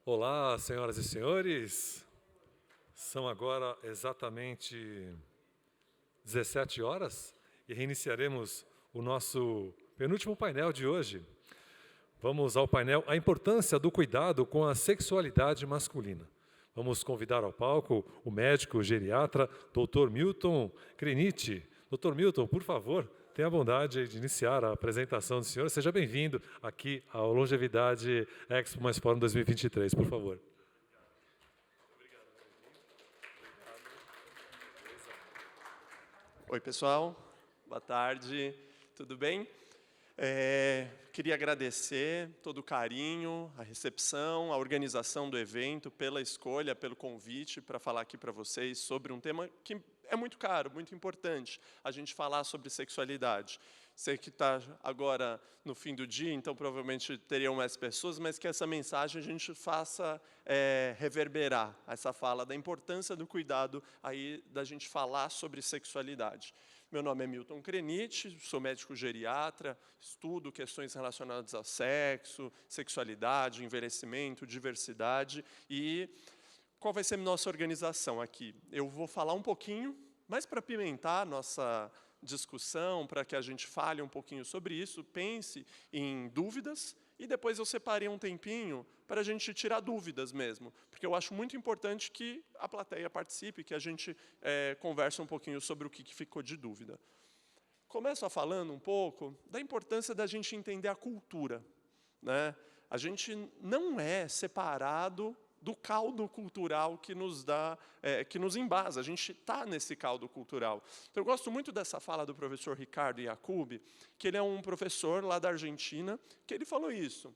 Olá, senhoras e senhores. São agora exatamente 17 horas e reiniciaremos o nosso penúltimo painel de hoje. Vamos ao painel A Importância do Cuidado com a Sexualidade Masculina. Vamos convidar ao palco o médico geriatra, Dr. Milton Creniti. Dr. Milton, por favor, tenha a bondade de iniciar a apresentação do senhor. Seja bem-vindo aqui ao Longevidade Expo Mais Fórum 2023, por favor. Oi, pessoal. Boa tarde. Tudo bem? Queria agradecer todo o carinho, a recepção, a organização do evento, pela escolha, pelo convite para falar aqui para vocês sobre um tema que é muito caro, muito importante, a gente falar sobre sexualidade. Sei que está agora no fim do dia, então provavelmente teriam mais pessoas, mas que essa mensagem a gente faça reverberar, essa fala da importância do cuidado aí da gente falar sobre sexualidade. Meu nome é Milton Creniti, sou médico geriatra, estudo questões relacionadas ao sexo, sexualidade, envelhecimento, diversidade. E qual vai ser a nossa organização aqui? Eu vou falar um pouquinho, mas para apimentar a nossa discussão, para que a gente fale um pouquinho sobre isso, pense em dúvidas, e depois eu separei um tempinho para a gente tirar dúvidas mesmo, porque eu acho muito importante que a plateia participe, que a gente converse um pouquinho sobre o que ficou de dúvida. Começo falando um pouco da importância da gente entender a cultura, né? A gente não é separado do caldo cultural que nos dá, que nos embasa. A gente está nesse caldo cultural. Então, eu gosto muito dessa fala do professor Ricardo Jacobi, que ele é um professor lá da Argentina, que ele falou isso.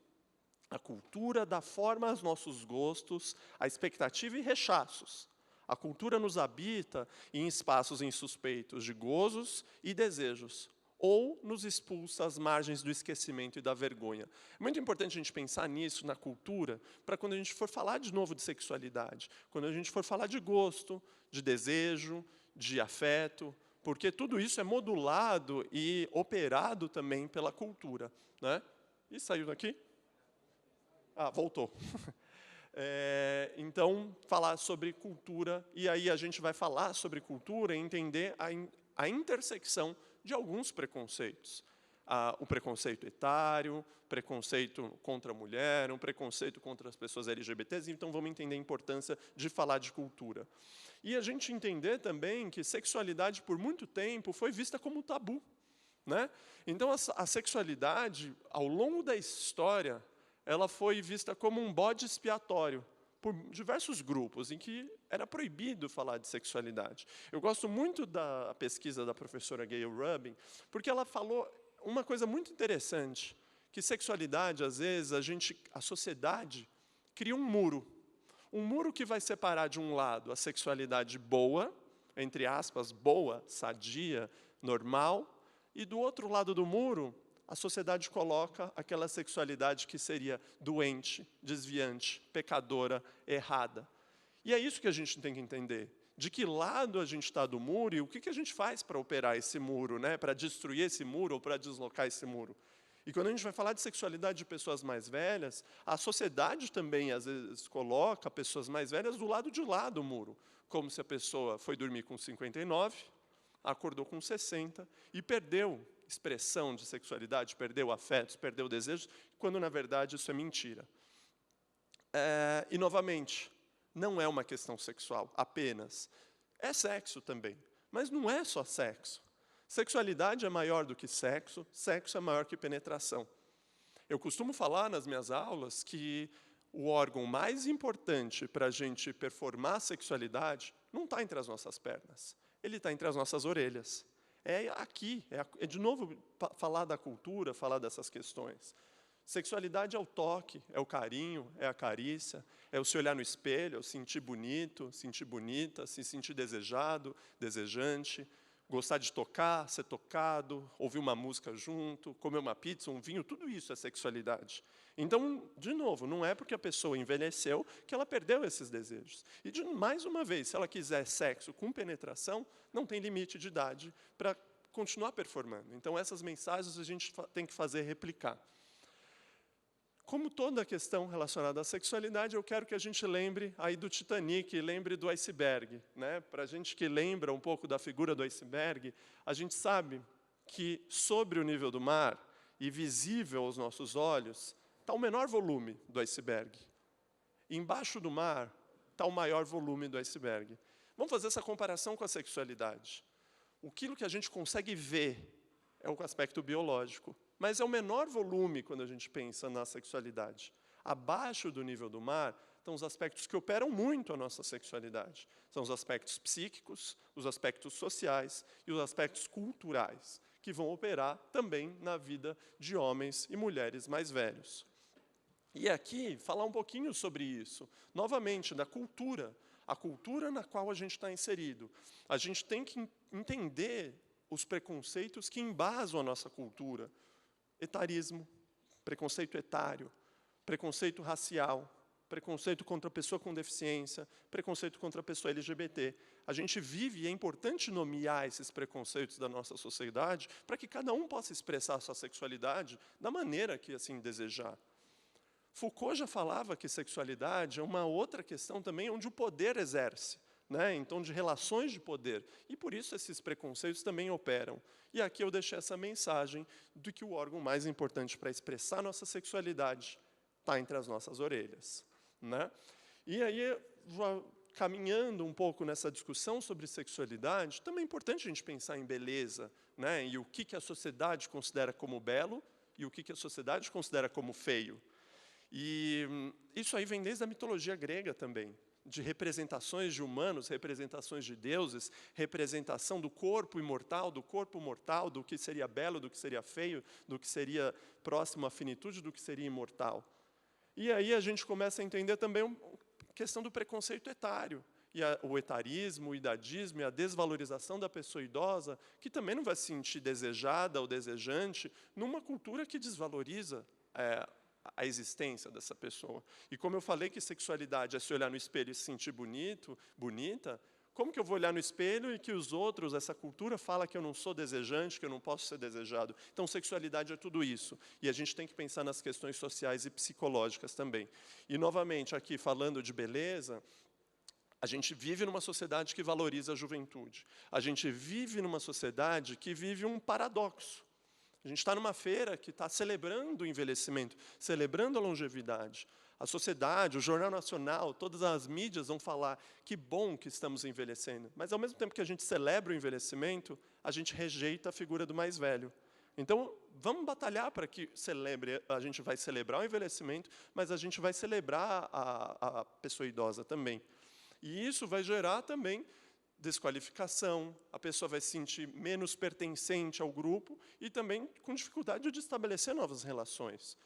A cultura dá forma aos nossos gostos, a expectativa e rechaços. A cultura nos habita em espaços insuspeitos de gozos e desejos, ou nos expulsa às margens do esquecimento e da vergonha. É muito importante a gente pensar nisso, na cultura, para quando a gente for falar de novo de sexualidade, quando a gente for falar de gosto, de desejo, de afeto, porque tudo isso é modulado e operado também pela cultura, né? E saiu daqui? Ah, voltou. Então, falar sobre cultura, e aí a gente vai falar sobre cultura e entender a intersecção de alguns preconceitos. O preconceito etário, preconceito contra a mulher, um preconceito contra as pessoas LGBTs, então vamos entender a importância de falar de cultura. E a gente entender também que sexualidade, por muito tempo, foi vista como tabu, né? Então, a sexualidade, ao longo da história, ela foi vista como um bode expiatório por diversos grupos, em que era proibido falar de sexualidade. Eu gosto muito da pesquisa da professora Gayle Rubin, porque ela falou uma coisa muito interessante, que sexualidade, às vezes, a sociedade cria um muro que vai separar, de um lado, a sexualidade boa, entre aspas, boa, sadia, normal, e do outro lado do muro, a sociedade coloca aquela sexualidade que seria doente, desviante, pecadora, errada. E é isso que a gente tem que entender. De que lado a gente está do muro e o que a gente faz para operar esse muro, né? Para destruir esse muro ou para deslocar esse muro. E quando a gente vai falar de sexualidade de pessoas mais velhas, a sociedade também, às vezes, coloca pessoas mais velhas do lado de lá do muro. Como se a pessoa foi dormir com 59, acordou com 60 e perdeu expressão de sexualidade, perdeu afetos, perdeu desejos, quando, na verdade, isso é mentira. E, novamente, não é uma questão sexual apenas. É sexo também, mas não é só sexo. Sexualidade é maior do que sexo, sexo é maior que penetração. Eu costumo falar nas minhas aulas que o órgão mais importante para a gente performar a sexualidade não está entre as nossas pernas, ele está entre as nossas orelhas. É aqui, de novo, falar da cultura, falar dessas questões. Sexualidade é o toque, é o carinho, é a carícia, é o se olhar no espelho, é o sentir bonito, sentir bonita, se sentir desejado, desejante, gostar de tocar, ser tocado, ouvir uma música junto, comer uma pizza, um vinho, tudo isso é sexualidade. Então, de novo, não é porque a pessoa envelheceu que ela perdeu esses desejos. E, mais uma vez, se ela quiser sexo com penetração, não tem limite de idade para continuar performando. Então, essas mensagens a gente tem que fazer replicar. Como toda questão relacionada à sexualidade, eu quero que a gente lembre aí do Titanic, lembre do iceberg, né? Para a gente que lembra um pouco da figura do iceberg, a gente sabe que sobre o nível do mar, e visível aos nossos olhos, está o menor volume do iceberg. E embaixo do mar está o maior volume do iceberg. Vamos fazer essa comparação com a sexualidade. Aquilo que a gente consegue ver é o aspecto biológico, mas é o menor volume quando a gente pensa na sexualidade. Abaixo do nível do mar estão os aspectos que operam muito a nossa sexualidade. São os aspectos psíquicos, os aspectos sociais e os aspectos culturais, que vão operar também na vida de homens e mulheres mais velhos. E aqui, falar um pouquinho sobre isso, novamente, da cultura, a cultura na qual a gente está inserido. A gente tem que entender os preconceitos que embasam a nossa cultura. Etarismo, preconceito etário, preconceito racial, preconceito contra a pessoa com deficiência, preconceito contra a pessoa LGBT. A gente vive, e é importante nomear esses preconceitos da nossa sociedade para que cada um possa expressar a sua sexualidade da maneira que assim desejar. Foucault já falava que sexualidade é uma outra questão também onde o poder exerce, né? Então, de relações de poder. E, por isso, esses preconceitos também operam. E aqui eu deixei essa mensagem de que o órgão mais importante para expressar nossa sexualidade está entre as nossas orelhas, né? E aí, caminhando um pouco nessa discussão sobre sexualidade, também é importante a gente pensar em beleza, né? E o que a sociedade considera como belo e o que a sociedade considera como feio. E isso aí vem desde a mitologia grega também, de representações de humanos, representações de deuses, representação do corpo imortal, do corpo mortal, do que seria belo, do que seria feio, do que seria próximo à finitude, do que seria imortal. E aí a gente começa a entender também a questão do preconceito etário, e o etarismo, o idadismo e a desvalorização da pessoa idosa, que também não vai se sentir desejada ou desejante numa cultura que desvaloriza a existência dessa pessoa. E como eu falei que sexualidade é se olhar no espelho e se sentir bonito, bonita, como que eu vou olhar no espelho e que os outros, essa cultura, fala que eu não sou desejante, que eu não posso ser desejado? Então, sexualidade é tudo isso. E a gente tem que pensar nas questões sociais e psicológicas também. E, novamente, aqui, falando de beleza, a gente vive numa sociedade que valoriza a juventude. A gente vive numa sociedade que vive um paradoxo. A gente está numa feira que está celebrando o envelhecimento, celebrando a longevidade. A sociedade, o Jornal Nacional, todas as mídias vão falar que bom que estamos envelhecendo. Mas, ao mesmo tempo que a gente celebra o envelhecimento, a gente rejeita a figura do mais velho. Então, vamos batalhar para que a gente vai celebrar o envelhecimento, mas a gente vai celebrar a pessoa idosa também. E isso vai gerar também desqualificação, a pessoa vai se sentir menos pertencente ao grupo e também com dificuldade de estabelecer novas relações.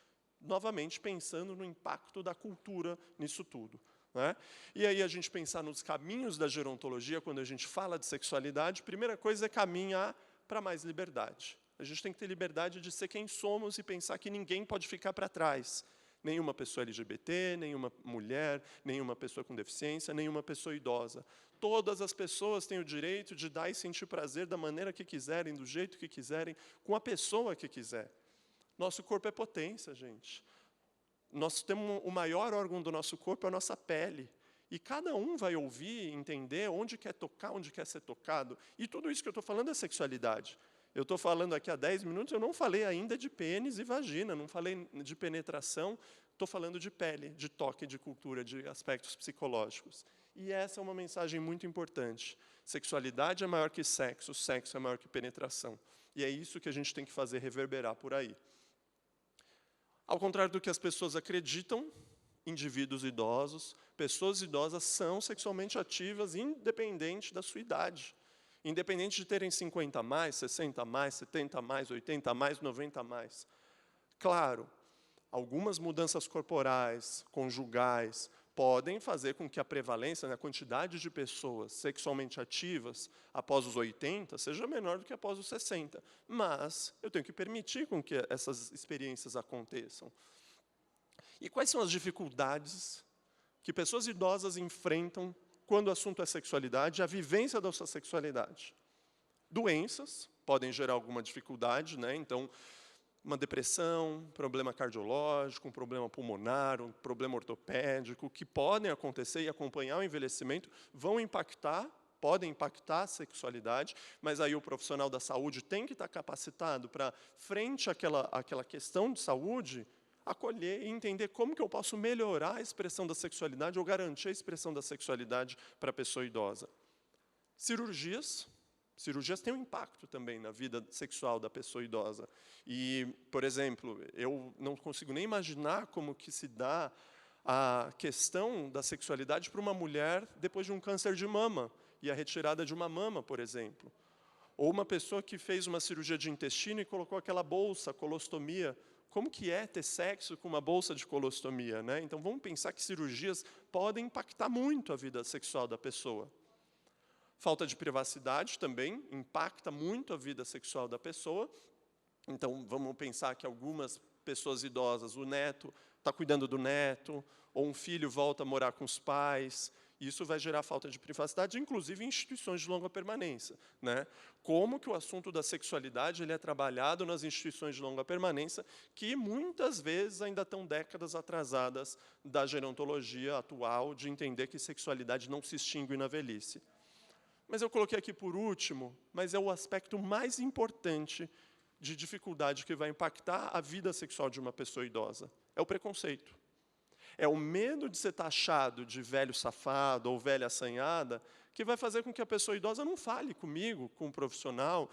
Novamente, pensando no impacto da cultura nisso tudo, né? E aí a gente pensar nos caminhos da gerontologia, quando a gente fala de sexualidade, a primeira coisa é caminhar para mais liberdade. A gente tem que ter liberdade de ser quem somos e pensar que ninguém pode ficar para trás. Nenhuma pessoa LGBT, nenhuma mulher, nenhuma pessoa com deficiência, nenhuma pessoa idosa. Todas as pessoas têm o direito de dar e sentir prazer da maneira que quiserem, do jeito que quiserem, com a pessoa que quiser. Nosso corpo é potência, gente. Nós temos o maior órgão do nosso corpo, é a nossa pele. E cada um vai ouvir, entender onde quer tocar, onde quer ser tocado. E tudo isso que eu estou falando é sexualidade. Eu estou falando aqui há 10 minutos, eu não falei ainda de pênis e vagina, não falei de penetração, estou falando de pele, de toque, de cultura, de aspectos psicológicos. E essa é uma mensagem muito importante. Sexualidade é maior que sexo, sexo é maior que penetração. E é isso que a gente tem que fazer reverberar por aí. Ao contrário do que as pessoas acreditam, indivíduos idosos, pessoas idosas são sexualmente ativas independente da sua idade. Independente de terem 50 a mais, 60 a mais, 70 a mais, 80 a mais, 90 a mais. Claro, algumas mudanças corporais, conjugais, podem fazer com que a prevalência, a quantidade de pessoas sexualmente ativas após os 80 seja menor do que após os 60. Mas eu tenho que permitir com que essas experiências aconteçam. E quais são as dificuldades que pessoas idosas enfrentam quando o assunto é sexualidade, a vivência da sua sexualidade? Doenças podem gerar alguma dificuldade, né? Então, uma depressão, um problema cardiológico, um problema pulmonar, um problema ortopédico, que podem acontecer e acompanhar o envelhecimento, podem impactar a sexualidade, mas aí o profissional da saúde tem que estar capacitado para, frente àquela questão de saúde, acolher e entender como que eu posso melhorar a expressão da sexualidade ou garantir a expressão da sexualidade para a pessoa idosa. Cirurgias têm um impacto também na vida sexual da pessoa idosa. E, por exemplo, eu não consigo nem imaginar como que se dá a questão da sexualidade para uma mulher depois de um câncer de mama e a retirada de uma mama, por exemplo. Ou uma pessoa que fez uma cirurgia de intestino e colocou aquela bolsa, colostomia. Como que é ter sexo com uma bolsa de colostomia, né? Então, vamos pensar que cirurgias podem impactar muito a vida sexual da pessoa. Falta de privacidade também impacta muito a vida sexual da pessoa. Então, vamos pensar que algumas pessoas idosas, o neto está cuidando do neto, ou um filho volta a morar com os pais. Isso vai gerar falta de privacidade, inclusive em instituições de longa permanência, né? Como que o assunto da sexualidade ele é trabalhado nas instituições de longa permanência, que muitas vezes ainda estão décadas atrasadas da gerontologia atual, de entender que sexualidade não se extingue na velhice. Mas eu coloquei aqui por último, mas é o aspecto mais importante de dificuldade que vai impactar a vida sexual de uma pessoa idosa. É o preconceito. É o medo de ser taxado de velho safado ou velha assanhada que vai fazer com que a pessoa idosa não fale comigo, com um profissional,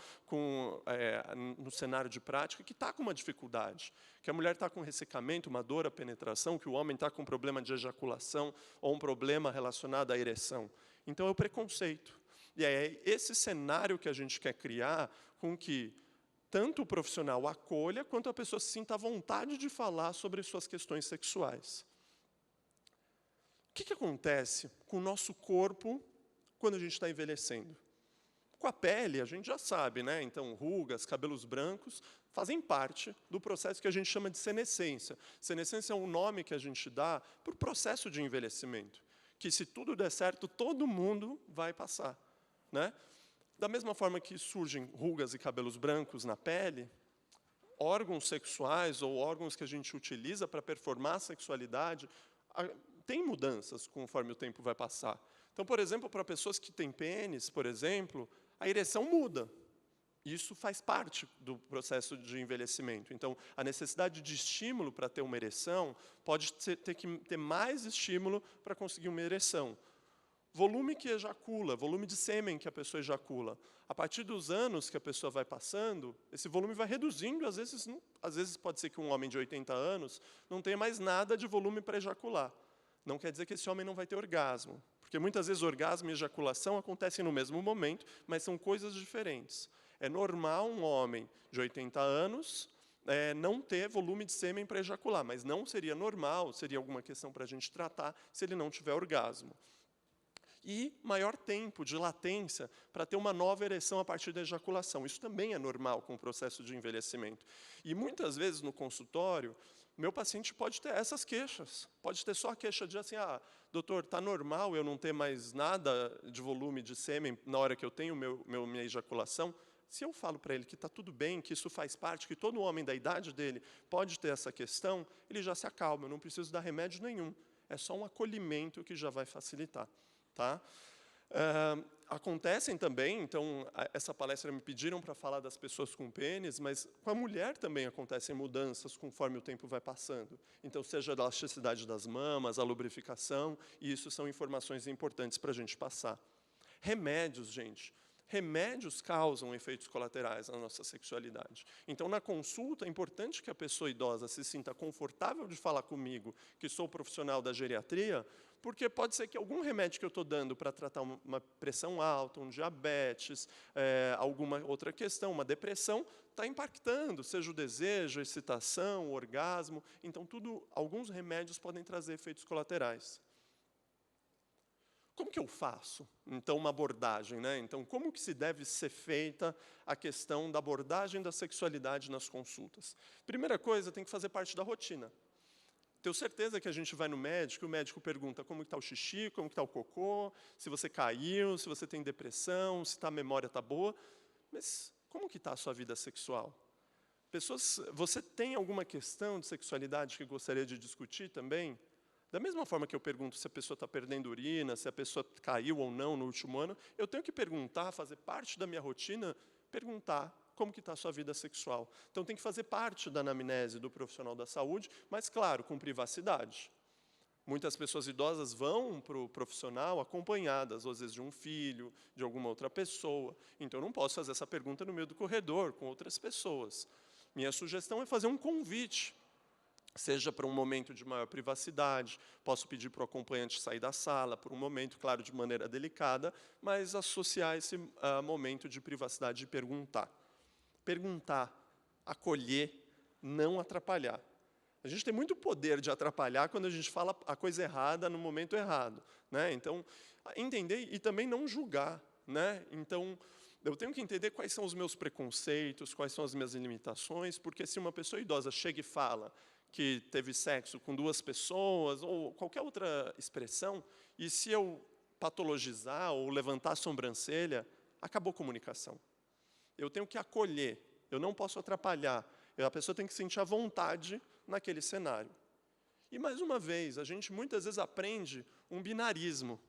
no cenário de prática, que está com uma dificuldade. Que a mulher está com ressecamento, uma dor à penetração, que o homem está com um problema de ejaculação ou um problema relacionado à ereção. Então, é o preconceito. E é esse cenário que a gente quer criar com que tanto o profissional acolha, quanto a pessoa se sinta à vontade de falar sobre suas questões sexuais. O que acontece com o nosso corpo quando a gente está envelhecendo? Com a pele, a gente já sabe, né? Então, rugas, cabelos brancos, fazem parte do processo que a gente chama de senescência. Senescência é um nome que a gente dá para o processo de envelhecimento, que, se tudo der certo, todo mundo vai passar, né? Da mesma forma que surgem rugas e cabelos brancos na pele, órgãos sexuais ou órgãos que a gente utiliza para performar a sexualidade, tem mudanças conforme o tempo vai passar. Então, por exemplo, para pessoas que têm pênis, por exemplo, a ereção muda. Isso faz parte do processo de envelhecimento. Então, a necessidade de estímulo para ter uma ereção pode ter que ter mais estímulo para conseguir uma ereção. Volume que ejacula, volume de sêmen que a pessoa ejacula. A partir dos anos que a pessoa vai passando, esse volume vai reduzindo. Às vezes pode ser que um homem de 80 anos não tenha mais nada de volume para ejacular. Não quer dizer que esse homem não vai ter orgasmo. Porque muitas vezes orgasmo e ejaculação acontecem no mesmo momento, mas são coisas diferentes. É normal um homem de 80 anos não ter volume de sêmen para ejacular, mas não seria normal, seria alguma questão para a gente tratar se ele não tiver orgasmo. E maior tempo de latência para ter uma nova ereção a partir da ejaculação. Isso também é normal com o processo de envelhecimento. E muitas vezes no consultório, meu paciente pode ter essas queixas. Pode ter só a queixa de assim, doutor, está normal eu não ter mais nada de volume de sêmen na hora que eu tenho minha ejaculação? Se eu falo para ele que está tudo bem, que isso faz parte, que todo homem da idade dele pode ter essa questão, ele já se acalma, eu não preciso dar remédio nenhum. É só um acolhimento que já vai facilitar. Tá? Acontecem também, então, essa palestra me pediram para falar das pessoas com pênis, mas com a mulher também acontecem mudanças conforme o tempo vai passando. Então, seja a elasticidade das mamas, a lubrificação, e isso são informações importantes para a gente passar. Remédios, gente. Remédios causam efeitos colaterais na nossa sexualidade. Então, na consulta, é importante que a pessoa idosa se sinta confortável de falar comigo, que sou profissional da geriatria, porque pode ser que algum remédio que eu estou dando para tratar uma pressão alta, um diabetes, alguma outra questão, uma depressão, está impactando, seja o desejo, a excitação, o orgasmo. Então, alguns remédios podem trazer efeitos colaterais. Como que eu faço, então, uma abordagem, né? Então, como que se deve ser feita a questão da abordagem da sexualidade nas consultas? Primeira coisa, tem que fazer parte da rotina. Tenho certeza que a gente vai no médico, e o médico pergunta como está o xixi, como está o cocô, se você caiu, se você tem depressão, se a memória está boa. Mas como que está a sua vida sexual? Você tem alguma questão de sexualidade que gostaria de discutir também? Da mesma forma que eu pergunto se a pessoa está perdendo urina, se a pessoa caiu ou não no último ano, eu tenho que perguntar, fazer parte da minha rotina, perguntar como que está a sua vida sexual. Então, tem que fazer parte da anamnese do profissional da saúde, mas, claro, com privacidade. Muitas pessoas idosas vão para o profissional acompanhadas, às vezes de um filho, de alguma outra pessoa. Então, eu não posso fazer essa pergunta no meio do corredor, com outras pessoas. Minha sugestão é fazer um convite, seja para um momento de maior privacidade, posso pedir para o acompanhante sair da sala por um momento, claro, de maneira delicada, mas associar esse momento de privacidade e perguntar. Perguntar, acolher, não atrapalhar. A gente tem muito poder de atrapalhar quando a gente fala a coisa errada no momento errado, né? Então, entender e também não julgar, né? Então, eu tenho que entender quais são os meus preconceitos, quais são as minhas limitações, porque se uma pessoa idosa chega e fala que teve sexo com 2 pessoas, ou qualquer outra expressão, e se eu patologizar ou levantar a sobrancelha, acabou a comunicação. Eu tenho que acolher, eu não posso atrapalhar, a pessoa tem que sentir a vontade naquele cenário. E, mais uma vez, a gente muitas vezes aprende um binarismo.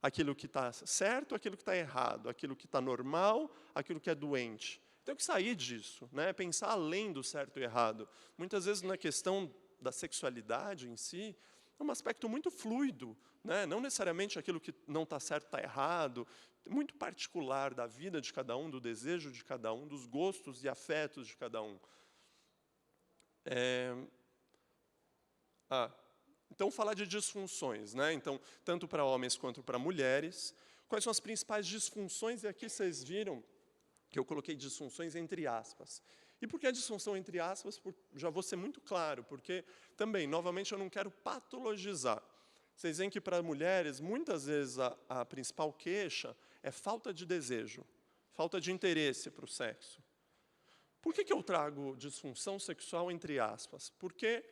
Aquilo que está certo, aquilo que está errado, aquilo que está normal, aquilo que é doente. Tem que sair disso, né? Pensar além do certo e errado. Muitas vezes, na questão da sexualidade em si, é um aspecto muito fluido, né? Não necessariamente aquilo que não está certo está errado, muito particular da vida de cada um, do desejo de cada um, dos gostos e afetos de cada um. Então, falar de disfunções, né? Então, tanto para homens quanto para mulheres. Quais são as principais disfunções? E aqui vocês viram que eu coloquei disfunções entre aspas. E por que a disfunção entre aspas? Já vou ser muito claro, porque também, novamente, eu não quero patologizar. Vocês veem que para mulheres, muitas vezes, a principal queixa é falta de desejo, falta de interesse para o sexo. Por que eu trago disfunção sexual entre aspas? Porque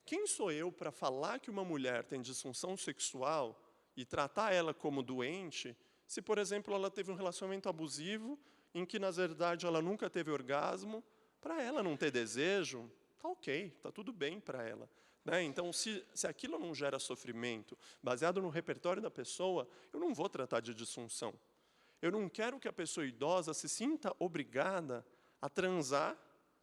quem sou eu para falar que uma mulher tem disfunção sexual e tratar ela como doente, se, por exemplo, ela teve um relacionamento abusivo, em que, na verdade, ela nunca teve orgasmo, para ela não ter desejo, está ok, está tudo bem para ela. Né? Então, se aquilo não gera sofrimento, baseado no repertório da pessoa, eu não vou tratar de disfunção. Eu não quero que a pessoa idosa se sinta obrigada a transar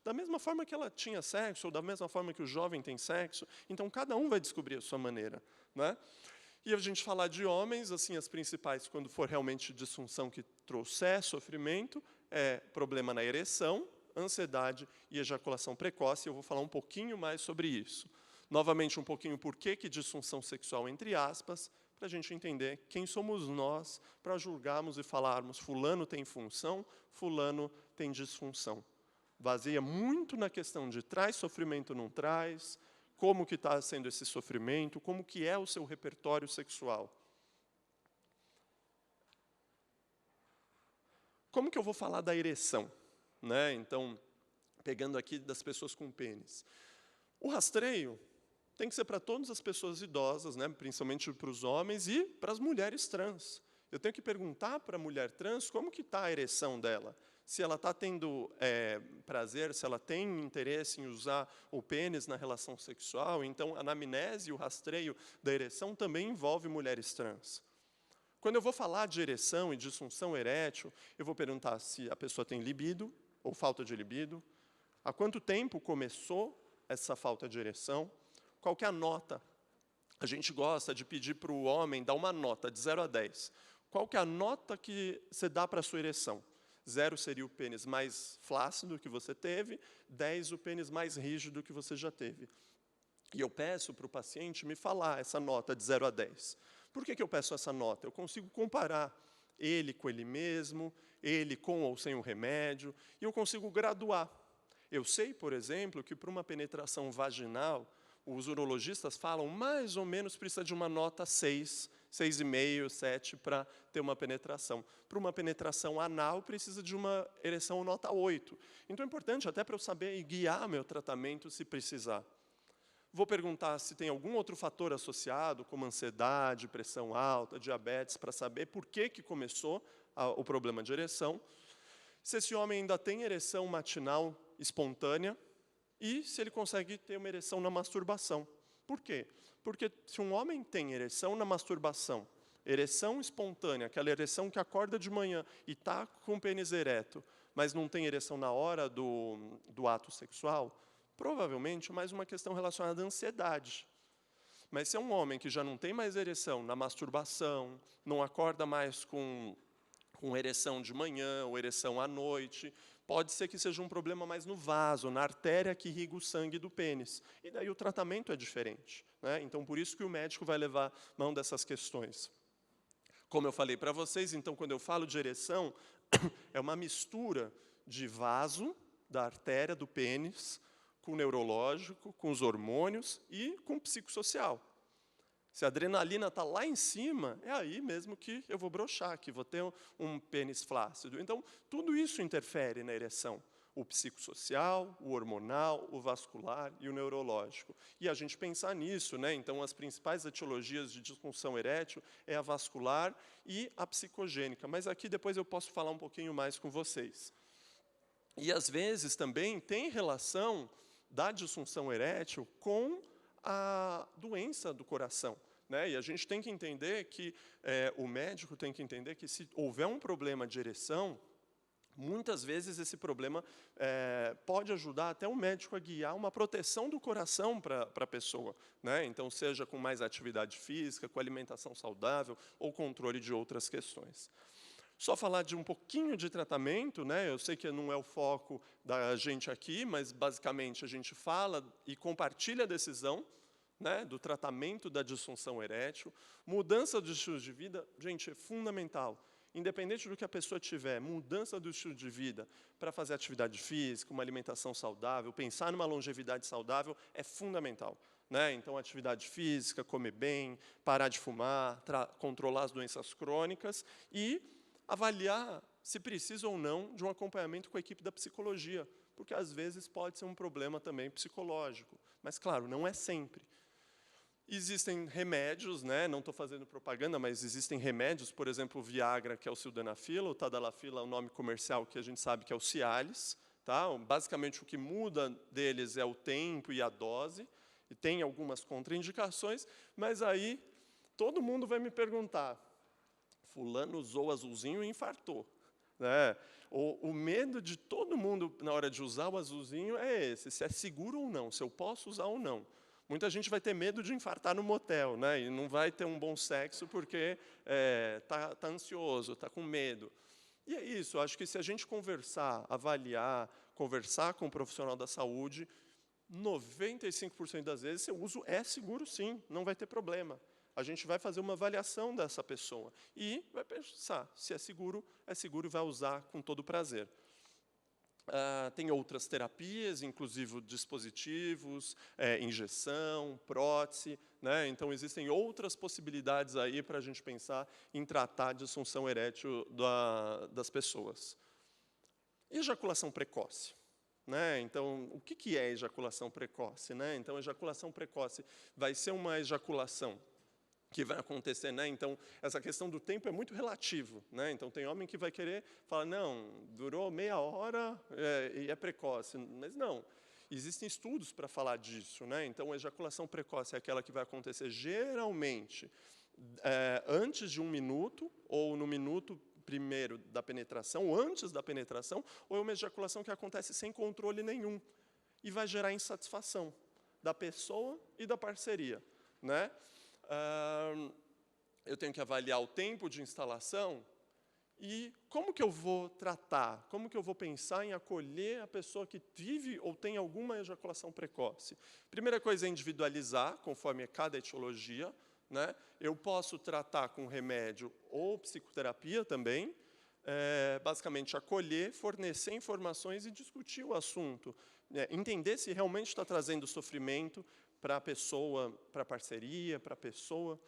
da mesma forma que ela tinha sexo, ou da mesma forma que o jovem tem sexo. Então, cada um vai descobrir a sua maneira. Né? E a gente falar de homens, assim, as principais, quando for realmente disfunção que trouxer sofrimento, é problema na ereção, ansiedade e ejaculação precoce. Eu vou falar um pouquinho mais sobre isso. Novamente, um pouquinho por que disfunção sexual, entre aspas, para a gente entender quem somos nós para julgarmos e falarmos fulano tem função, fulano tem disfunção. Baseia muito na questão de traz sofrimento ou não traz, como que está sendo esse sofrimento, como que é o seu repertório sexual. Como que eu vou falar da ereção? Né? Então, pegando aqui das pessoas com pênis. O rastreio tem que ser para todas as pessoas idosas, né? Principalmente para os homens e para as mulheres trans. Eu tenho que perguntar para a mulher trans como que está a ereção dela. Se ela está tendo prazer, se ela tem interesse em usar o pênis na relação sexual. Então, a anamnese e o rastreio da ereção também envolve mulheres trans. Quando eu vou falar de ereção e disfunção erétil, eu vou perguntar se a pessoa tem libido ou falta de libido, há quanto tempo começou essa falta de ereção, qual que é a nota. A gente gosta de pedir para o homem dar uma nota de 0 a 10. Qual que é a nota que você dá para a sua ereção? 0 seria o pênis mais flácido que você teve, 10 o pênis mais rígido que você já teve. E eu peço para o paciente me falar essa nota de 0 a 10. Por que eu peço essa nota? Eu consigo comparar ele com ele mesmo, ele com ou sem o remédio, e eu consigo graduar. Eu sei, por exemplo, que para uma penetração vaginal, os urologistas falam mais ou menos precisa de uma nota 6, 6,5, 7 para ter uma penetração. Para uma penetração anal, precisa de uma ereção nota 8. Então, é importante até para eu saber e guiar meu tratamento se precisar. Vou perguntar se tem algum outro fator associado, como ansiedade, pressão alta, diabetes, para saber por que começou o problema de ereção. Se esse homem ainda tem ereção matinal espontânea, e se ele consegue ter uma ereção na masturbação. Por quê? Porque se um homem tem ereção na masturbação, ereção espontânea, aquela ereção que acorda de manhã e está com o pênis ereto, mas não tem ereção na hora do ato sexual, provavelmente é mais uma questão relacionada à ansiedade. Mas se é um homem que já não tem mais ereção na masturbação, não acorda mais com ereção de manhã ou ereção à noite, pode ser que seja um problema mais no vaso, na artéria que irriga o sangue do pênis. E daí o tratamento é diferente, né? Então, por isso que o médico vai levar mão dessas questões. Como eu falei para vocês, então, quando eu falo de ereção, é uma mistura de vaso, da artéria do pênis, com o neurológico, com os hormônios e com o psicossocial. Se a adrenalina está lá em cima, é aí mesmo que eu vou broxar, que vou ter um pênis flácido. Então, tudo isso interfere na ereção. O psicossocial, o hormonal, o vascular e o neurológico. E a gente pensar nisso, né? Então, as principais etiologias de disfunção erétil é a vascular e a psicogênica. Mas aqui depois eu posso falar um pouquinho mais com vocês. E, às vezes, também tem relação da disfunção erétil com a doença do coração. Né? E a gente tem que entender que, o médico tem que entender que se houver um problema de ereção, muitas vezes esse problema pode ajudar até o médico a guiar uma proteção do coração para a pessoa. Né? Então, seja com mais atividade física, com alimentação saudável ou controle de outras questões. Só falar de um pouquinho de tratamento, né? Eu sei que não é o foco da gente aqui, mas basicamente a gente fala e compartilha a decisão, né, do tratamento da disfunção erétil. Mudança do estilo de vida, gente, é fundamental. Independente do que a pessoa tiver, mudança do estilo de vida para fazer atividade física, uma alimentação saudável, pensar numa longevidade saudável é fundamental. Né? Então, atividade física, comer bem, parar de fumar, controlar as doenças crônicas e avaliar se precisa ou não de um acompanhamento com a equipe da psicologia, porque às vezes pode ser um problema também psicológico. Mas, claro, não é sempre. Existem remédios, né? Não estou fazendo propaganda, mas existem remédios, por exemplo, o Viagra, que é o sildenafil, o tadalafila, o nome comercial que a gente sabe que é o Cialis. Tá? Basicamente, o que muda deles é o tempo e a dose, e tem algumas contraindicações, mas aí todo mundo vai me perguntar, fulano usou azulzinho e infartou. Né? O medo de todo mundo na hora de usar o azulzinho é esse, se é seguro ou não, se eu posso usar ou não. Muita gente vai ter medo de infartar no motel, né? E não vai ter um bom sexo porque tá ansioso, está com medo. E é isso, acho que se a gente conversar, avaliar, conversar com o profissional da saúde, 95% das vezes seu uso é seguro sim, não vai ter problema. A gente vai fazer uma avaliação dessa pessoa e vai pensar se é seguro e vai usar com todo prazer. Tem outras terapias, inclusive dispositivos, injeção, prótese. Né? Então, existem outras possibilidades aí para a gente pensar em tratar a disfunção erétil das pessoas. E ejaculação precoce? Né? Então, o que é ejaculação precoce? Né? Então, ejaculação precoce vai ser uma ejaculação que vai acontecer, né? Então, essa questão do tempo é muito relativo, né? Então, tem homem que vai querer falar, não, durou meia hora e é precoce. Mas não, existem estudos para falar disso, né? Então, a ejaculação precoce é aquela que vai acontecer geralmente antes de 1 minuto, ou no minuto primeiro da penetração, ou antes da penetração, ou é uma ejaculação que acontece sem controle nenhum, e vai gerar insatisfação da pessoa e da parceria, né? Eu tenho que avaliar o tempo de instalação e como que eu vou tratar, como que eu vou pensar em acolher a pessoa que vive ou tem alguma ejaculação precoce. Primeira coisa é individualizar, conforme cada etiologia. Né? Eu posso tratar com remédio ou psicoterapia também, basicamente acolher, fornecer informações e discutir o assunto. Entender se realmente está trazendo sofrimento para a pessoa, para a parceria, para a pessoa.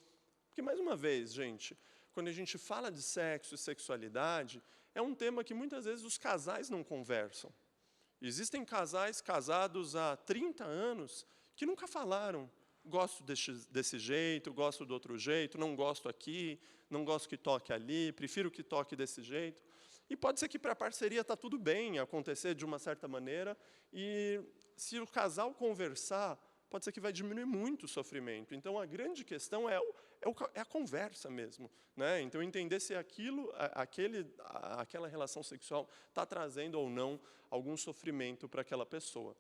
Porque, mais uma vez, gente, quando a gente fala de sexo e sexualidade, é um tema que muitas vezes os casais não conversam. Existem casais casados há 30 anos que nunca falaram, gosto desse jeito, gosto do outro jeito, não gosto aqui, não gosto que toque ali, prefiro que toque desse jeito. E pode ser que para a parceria está tudo bem acontecer de uma certa maneira, e se o casal conversar, pode ser que vai diminuir muito o sofrimento. Então, a grande questão é a conversa mesmo, né? Então, entender se aquela relação sexual está trazendo ou não algum sofrimento para aquela pessoa.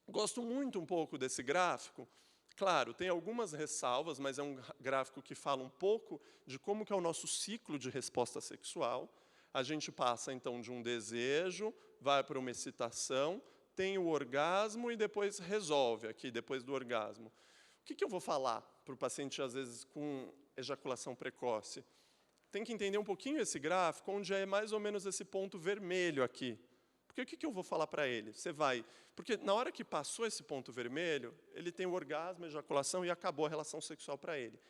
Gosto muito um pouco desse gráfico. Claro, tem algumas ressalvas, mas é um gráfico que fala um pouco de como que é o nosso ciclo de resposta sexual. A gente passa, então, de um desejo, vai para uma excitação, tem o orgasmo e depois resolve aqui, depois do orgasmo. O que eu vou falar para o paciente, às vezes, com ejaculação precoce? Tem que entender um pouquinho esse gráfico, onde é mais ou menos esse ponto vermelho aqui. Porque o que eu vou falar para ele? Porque na hora que passou esse ponto vermelho, ele tem o orgasmo, a ejaculação e acabou a relação sexual para ele.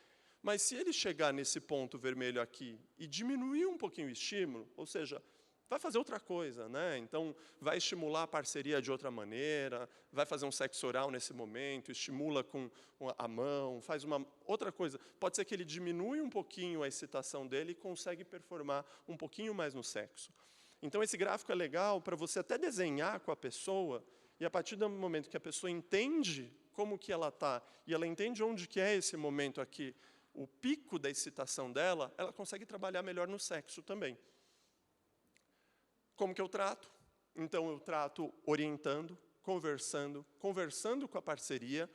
Mas se ele chegar nesse ponto vermelho aqui e diminuir um pouquinho o estímulo, ou seja, vai fazer outra coisa, né? Então, vai estimular a parceria de outra maneira, vai fazer um sexo oral nesse momento, estimula com a mão, faz uma outra coisa. Pode ser que ele diminui um pouquinho a excitação dele e consegue performar um pouquinho mais no sexo. Então, esse gráfico é legal para você até desenhar com a pessoa, e a partir do momento que a pessoa entende como que ela está, e ela entende onde que é esse momento aqui, o pico da excitação dela, ela consegue trabalhar melhor no sexo também. Como que eu trato? Então, eu trato orientando, conversando com a parceria.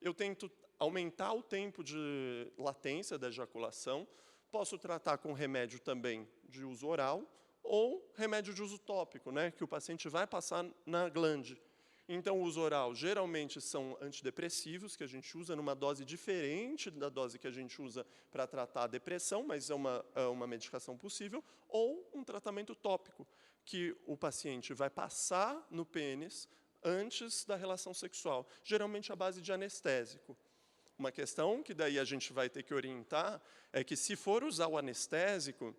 Eu tento aumentar o tempo de latência da ejaculação. Posso tratar com remédio também de uso oral ou remédio de uso tópico, né, que o paciente vai passar na glande. Então, o uso oral geralmente são antidepressivos, que a gente usa numa dose diferente da dose que a gente usa para tratar a depressão, mas é uma medicação possível, ou um tratamento tópico, que o paciente vai passar no pênis antes da relação sexual, geralmente à base de anestésico. Uma questão que daí a gente vai ter que orientar é que, se for usar o anestésico,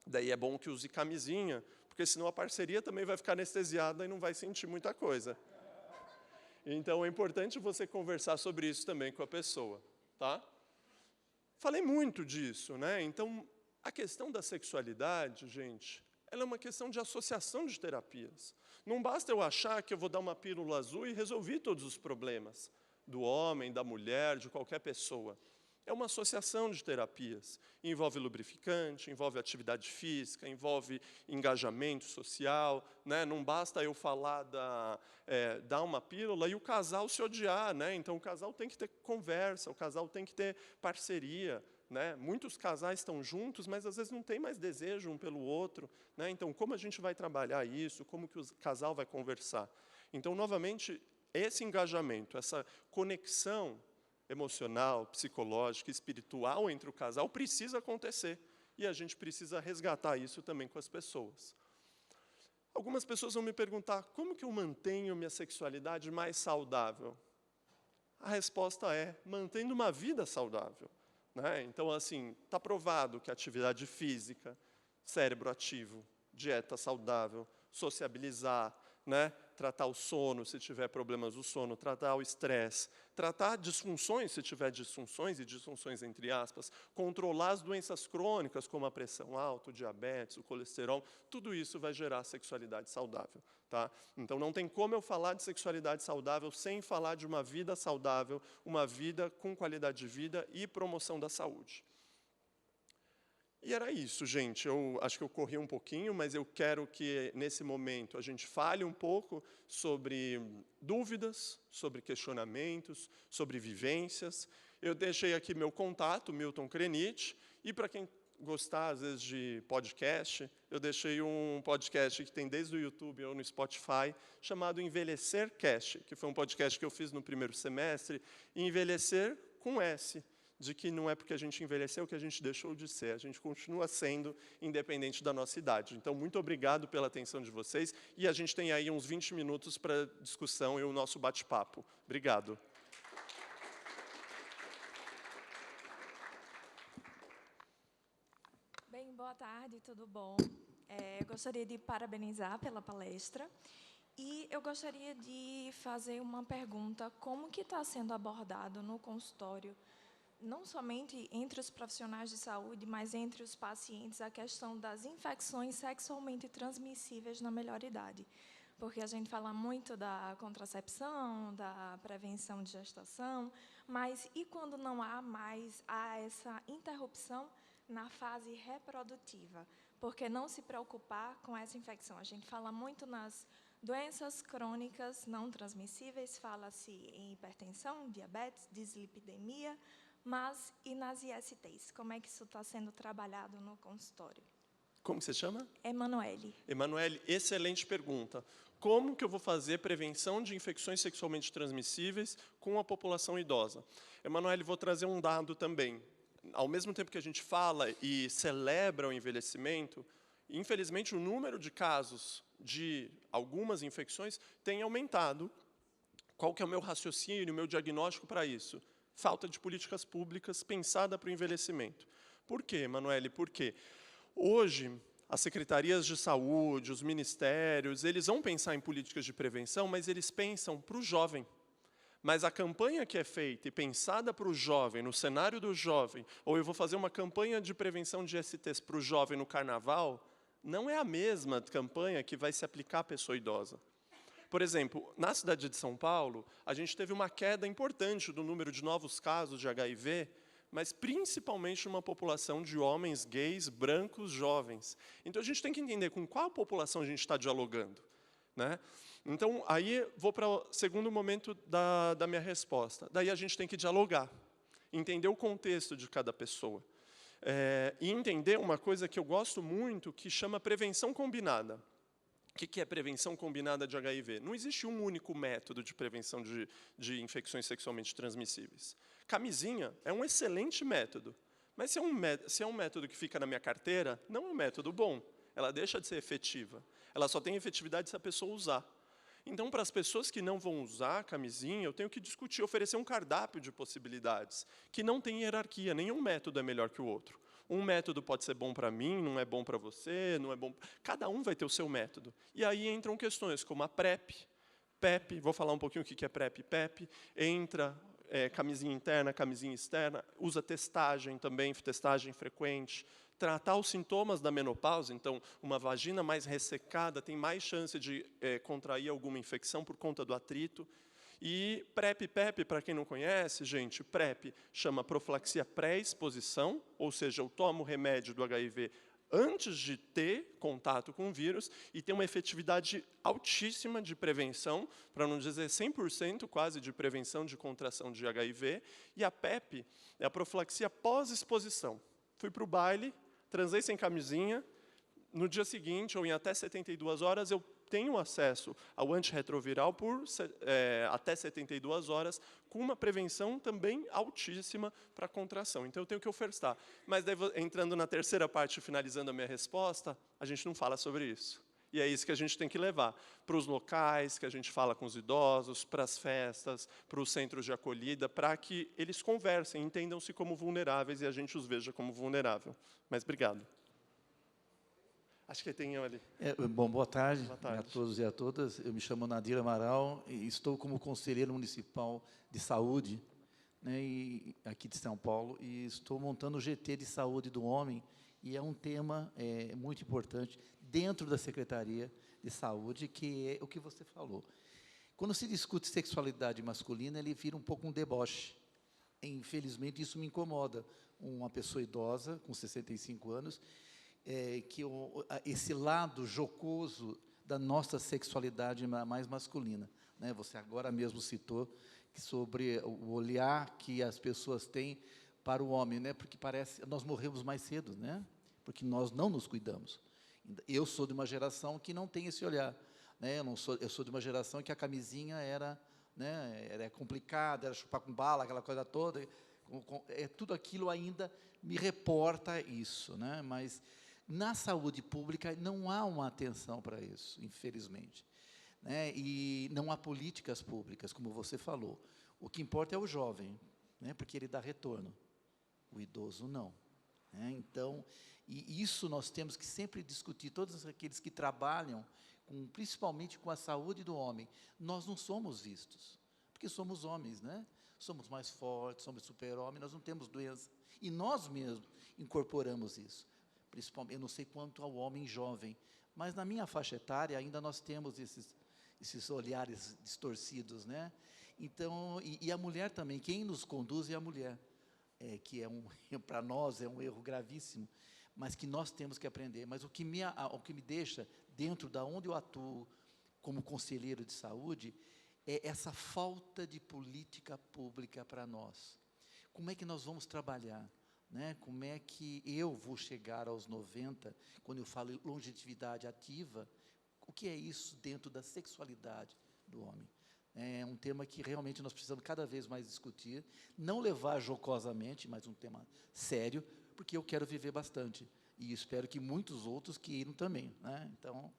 daí é bom que use camisinha, porque senão a parceria também vai ficar anestesiada e não vai sentir muita coisa. Então, é importante você conversar sobre isso também com a pessoa, tá? Falei muito disso, né? Então, a questão da sexualidade, gente, ela é uma questão de associação de terapias. Não basta eu achar que eu vou dar uma pílula azul e resolvi todos os problemas do homem, da mulher, de qualquer pessoa. É uma associação de terapias. Envolve lubrificante, envolve atividade física, envolve engajamento social, né? Não basta eu falar dar uma pílula e o casal se odiar, né? Então, o casal tem que ter conversa, o casal tem que ter parceria, né? Muitos casais estão juntos, mas às vezes não tem mais desejo um pelo outro, né? Então, como a gente vai trabalhar isso? Como que o casal vai conversar? Então, novamente, esse engajamento, essa conexão emocional, psicológica, espiritual entre o casal precisa acontecer. E a gente precisa resgatar isso também com as pessoas. Algumas pessoas vão me perguntar, como que eu mantenho minha sexualidade mais saudável? A resposta é, mantendo uma vida saudável, né? Então, assim, está provado que atividade física, cérebro ativo, dieta saudável, sociabilizar, né? Tratar o sono, se tiver problemas do sono, tratar o estresse, tratar disfunções, se tiver disfunções, e disfunções entre aspas, controlar as doenças crônicas, como a pressão alta, o diabetes, o colesterol, tudo isso vai gerar sexualidade saudável, tá? Então, não tem como eu falar de sexualidade saudável sem falar de uma vida saudável, uma vida com qualidade de vida e promoção da saúde. E era isso, gente. Eu acho que eu corri um pouquinho, mas eu quero que, nesse momento, a gente fale um pouco sobre dúvidas, sobre questionamentos, sobre vivências. Eu deixei aqui meu contato, Milton Krenit, e para quem gostar, às vezes, de podcast, eu deixei um podcast que tem desde o YouTube ou no Spotify, chamado Envelhecer Cast, que foi um podcast que eu fiz no primeiro semestre, e envelhecer com S, de que não é porque a gente envelheceu que a gente deixou de ser, a gente continua sendo independente da nossa idade. Então, muito obrigado pela atenção de vocês, e a gente tem aí uns 20 minutos para discussão e o nosso bate-papo. Obrigado. Bem, boa tarde, tudo bom? Eu gostaria de parabenizar pela palestra e eu gostaria de fazer uma pergunta: como que está sendo abordado no consultório não somente entre os profissionais de saúde, mas entre os pacientes, a questão das infecções sexualmente transmissíveis na melhor idade. Porque a gente fala muito da contracepção, da prevenção de gestação, mas e quando não há mais essa interrupção na fase reprodutiva? Por que não se preocupar com essa infecção? A gente fala muito nas doenças crônicas não transmissíveis, fala-se em hipertensão, diabetes, dislipidemia, mas e nas ISTs? Como é que isso está sendo trabalhado no consultório? Como que você chama? Emanuele. Emanuele, excelente pergunta. Como que eu vou fazer prevenção de infecções sexualmente transmissíveis com a população idosa? Emanuele, vou trazer um dado também. Ao mesmo tempo que a gente fala e celebra o envelhecimento, infelizmente o número de casos de algumas infecções tem aumentado. Qual que é o meu raciocínio, o meu diagnóstico para isso? Falta de políticas públicas pensada para o envelhecimento. Por quê, Emanuele? Porque hoje, as secretarias de saúde, os ministérios, eles vão pensar em políticas de prevenção, mas eles pensam para o jovem. Mas a campanha que é feita e pensada para o jovem, no cenário do jovem, ou eu vou fazer uma campanha de prevenção de STs para o jovem no carnaval, não é a mesma campanha que vai se aplicar à pessoa idosa. Por exemplo, na cidade de São Paulo, a gente teve uma queda importante do número de novos casos de HIV, mas principalmente numa população de homens gays, brancos, jovens. Então, a gente tem que entender com qual população a gente está dialogando, né? Então, aí vou para o segundo momento da minha resposta. Daí a gente tem que dialogar, entender o contexto de cada pessoa. E entender uma coisa que eu gosto muito, que chama prevenção combinada. O que é prevenção combinada de HIV? Não existe um único método de prevenção de infecções sexualmente transmissíveis. Camisinha é um excelente método, mas se é um método que fica na minha carteira, não é um método bom. Ela deixa de ser efetiva. Ela só tem efetividade se a pessoa usar. Então, para as pessoas que não vão usar a camisinha, eu tenho que discutir, oferecer um cardápio de possibilidades, que não tem hierarquia, nenhum método é melhor que o outro. Um método pode ser bom para mim, não é bom para você, não é bom... Cada um vai ter o seu método. E aí entram questões como a PrEP, PEP, vou falar um pouquinho o que é PrEP e PEP, entra camisinha interna, camisinha externa, usa testagem também, testagem frequente, tratar os sintomas da menopausa, então, uma vagina mais ressecada tem mais chance de contrair alguma infecção por conta do atrito. E PrEP e PEP, para quem não conhece, gente, PrEP chama profilaxia pré-exposição, ou seja, eu tomo o remédio do HIV antes de ter contato com o vírus e tem uma efetividade altíssima de prevenção, para não dizer 100% quase de prevenção de contração de HIV. E a PEP é a profilaxia pós-exposição. Fui para o baile, transei sem camisinha, no dia seguinte, ou em até 72 horas, eu tenho acesso ao antirretroviral por até 72 horas, com uma prevenção também altíssima para a contração. Então, eu tenho que ofertar. Mas, daí, entrando na terceira parte, finalizando a minha resposta, a gente não fala sobre isso. E é isso que a gente tem que levar para os locais, que a gente fala com os idosos, para as festas, para os centros de acolhida, para que eles conversem, entendam-se como vulneráveis e a gente os veja como vulnerável. Mas obrigado. Acho que tem ali. Bom, boa tarde, Boa tarde a todos e a todas. Eu me chamo Nadir Amaral e estou como conselheiro municipal de saúde, né, aqui de São Paulo, e estou montando o GT de Saúde do Homem, e é um tema muito importante dentro da Secretaria de Saúde, que é o que você falou. Quando se discute sexualidade masculina, ele vira um pouco um deboche. Infelizmente, isso me incomoda. Uma pessoa idosa, com 65 anos, esse lado jocoso da nossa sexualidade mais masculina, né? Você agora mesmo citou sobre o olhar que as pessoas têm para o homem, né? Porque parece nós morremos mais cedo, né? Porque nós não nos cuidamos. Eu sou de uma geração que não tem esse olhar, né? Eu sou de uma geração que a camisinha era, né? Era complicada, era chupar com bala, aquela coisa toda. Tudo aquilo ainda me reporta isso, né? Mas na saúde pública não há uma atenção para isso, infelizmente, né? E não há políticas públicas, como você falou. O que importa é o jovem, né? Porque ele dá retorno. O idoso não, né? Então, e isso nós temos que sempre discutir. Todos aqueles que trabalham, principalmente com a saúde do homem, nós não somos vistos, porque somos homens, né? somos mais fortes, somos super-homem, nós não temos doença. E nós mesmos incorporamos isso. Principalmente, eu não sei quanto ao homem jovem, mas na minha faixa etária ainda nós temos esses olhares distorcidos, né? Então, e a mulher também, quem nos conduz é a mulher, que para nós é um erro gravíssimo, mas que nós temos que aprender. Mas o que me deixa dentro da onde eu atuo como conselheiro de saúde é essa falta de política pública para nós. Como é que nós vamos trabalhar? Né? Como é que eu vou chegar aos 90, quando eu falo longevidade ativa, o que é isso dentro da sexualidade do homem? É um tema que realmente nós precisamos cada vez mais discutir, não levar jocosamente, mas um tema sério, porque eu quero viver bastante, e espero que muitos outros queiram também, né? Então,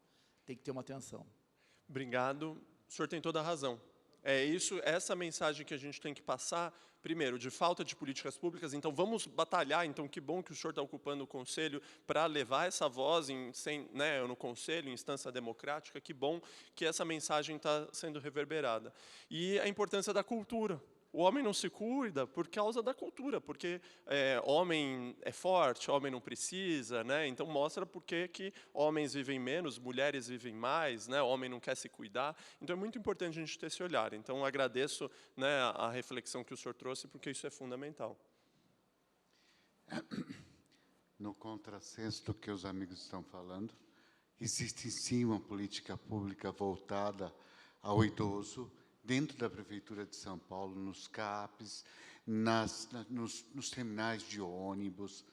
tem que ter uma atenção. Obrigado. O senhor tem toda a razão. Essa mensagem que a gente tem que passar, primeiro, de falta de políticas públicas. Então, vamos batalhar. Então, que bom que o senhor está ocupando o conselho para levar essa voz no conselho, em instância democrática. Que bom que essa mensagem está sendo reverberada. E a importância da cultura. O homem não se cuida por causa da cultura, porque homem é forte, homem não precisa, né? Então mostra por que homens vivem menos, mulheres vivem mais, né? O homem não quer se cuidar. Então é muito importante a gente ter esse olhar. Então agradeço, né, a reflexão que o senhor trouxe, porque isso é fundamental. No contrassenso do que os amigos estão falando, existe sim uma política pública voltada ao idoso, dentro da Prefeitura de São Paulo, nos CAPs, nos terminais de ônibus,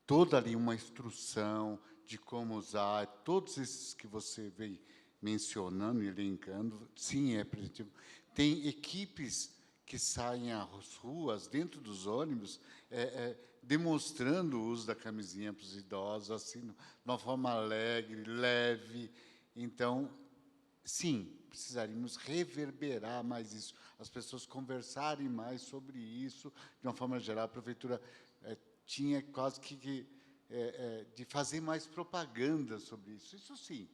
toda ali uma instrução de como usar, todos esses que você vem mencionando e elencando, sim, é positivo. Tem equipes que saem às ruas, dentro dos ônibus, demonstrando o uso da camisinha para os idosos, assim, de uma forma alegre, leve. Então, sim, precisaríamos reverberar mais isso, as pessoas conversarem mais sobre isso, de uma forma geral. A Prefeitura tinha quase que de fazer mais propaganda sobre isso sim,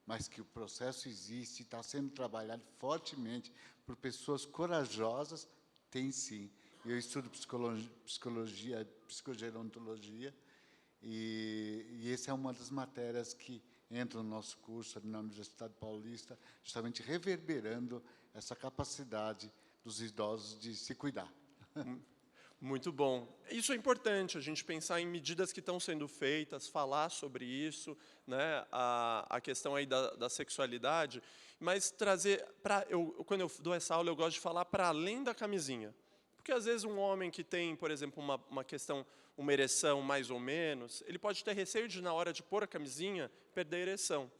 mas que o processo existe, está sendo trabalhado fortemente por pessoas corajosas, tem sim. Eu estudo psicologia, psicogerontologia, e essa é uma das matérias que entra no nosso curso na Universidade Paulista, justamente reverberando essa capacidade dos idosos de se cuidar. Muito bom. Isso é importante, a gente pensar em medidas que estão sendo feitas, falar sobre isso, né, a questão aí da sexualidade, mas trazer, quando eu dou essa aula, eu gosto de falar para além da camisinha. Porque, às vezes, um homem que tem, por exemplo, uma ereção mais ou menos, ele pode ter receio de, na hora de pôr a camisinha, perder a ereção.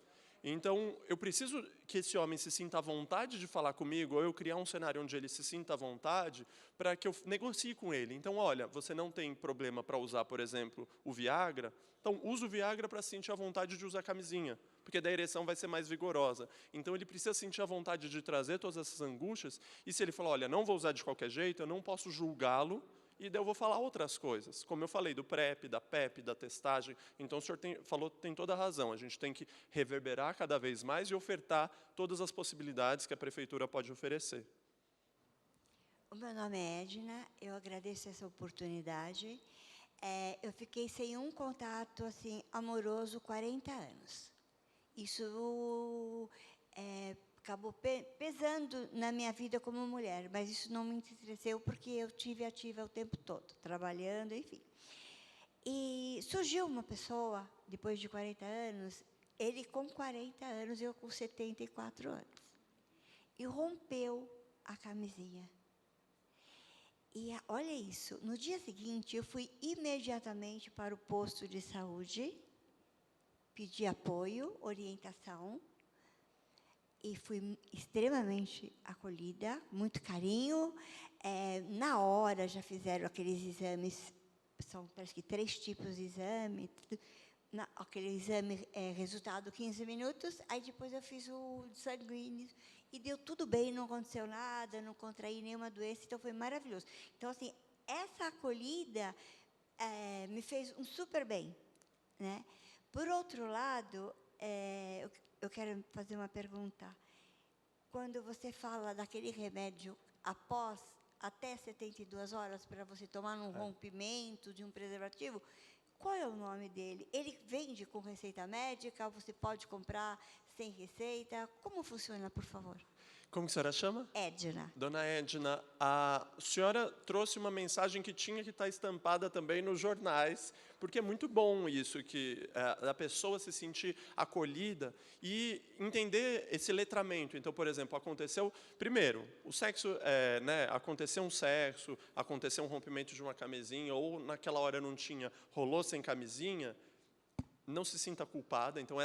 Então, eu preciso que esse homem se sinta à vontade de falar comigo, ou eu criar um cenário onde ele se sinta à vontade, para que eu negocie com ele. Então, olha, você não tem problema para usar, por exemplo, o Viagra, então usa o Viagra para sentir a vontade de usar a camisinha, porque daí a ereção vai ser mais vigorosa. Então, ele precisa sentir a vontade de trazer todas essas angústias, e se ele falar, olha, não vou usar de qualquer jeito, eu não posso julgá-lo, e daí eu vou falar outras coisas, como eu falei, do PrEP, da PEP, da testagem. Então, o senhor tem toda a razão. A gente tem que reverberar cada vez mais e ofertar todas as possibilidades que a Prefeitura pode oferecer. O meu nome é Edna, eu agradeço essa oportunidade. Eu fiquei sem um contato assim, amoroso 40 anos. Isso acabou pesando na minha vida como mulher, mas isso não me entristeceu porque eu tive ativa o tempo todo, trabalhando, enfim. E surgiu uma pessoa, depois de 40 anos, ele com 40 anos, eu com 74 anos, e rompeu a camisinha. E olha isso, no dia seguinte, eu fui imediatamente para o posto de saúde, pedi apoio, orientação, e fui extremamente acolhida, muito carinho. Na hora já fizeram aqueles exames, são parece que 3 tipos de exame, aquele exame resultado 15 minutos, aí depois eu fiz o sanguíneo, e deu tudo bem, não aconteceu nada, não contraí nenhuma doença, então foi maravilhoso. Então, assim, essa acolhida me fez um super bem, né? Por outro lado, eu quero fazer uma pergunta. Quando você fala daquele remédio após até 72 horas para você tomar num rompimento de um preservativo. Qual é o nome dele? Ele vende com receita médica? Você pode comprar sem receita? Como funciona, por favor? Como que a senhora chama? Edna. Dona Edna, a senhora trouxe uma mensagem que tinha que estar estampada também nos jornais, porque é muito bom isso, que a pessoa se sentir acolhida e entender esse letramento. Então, por exemplo, aconteceu, primeiro, o sexo, aconteceu um sexo, aconteceu um rompimento de uma camisinha, ou naquela hora não tinha, rolou sem camisinha, não se sinta culpada, então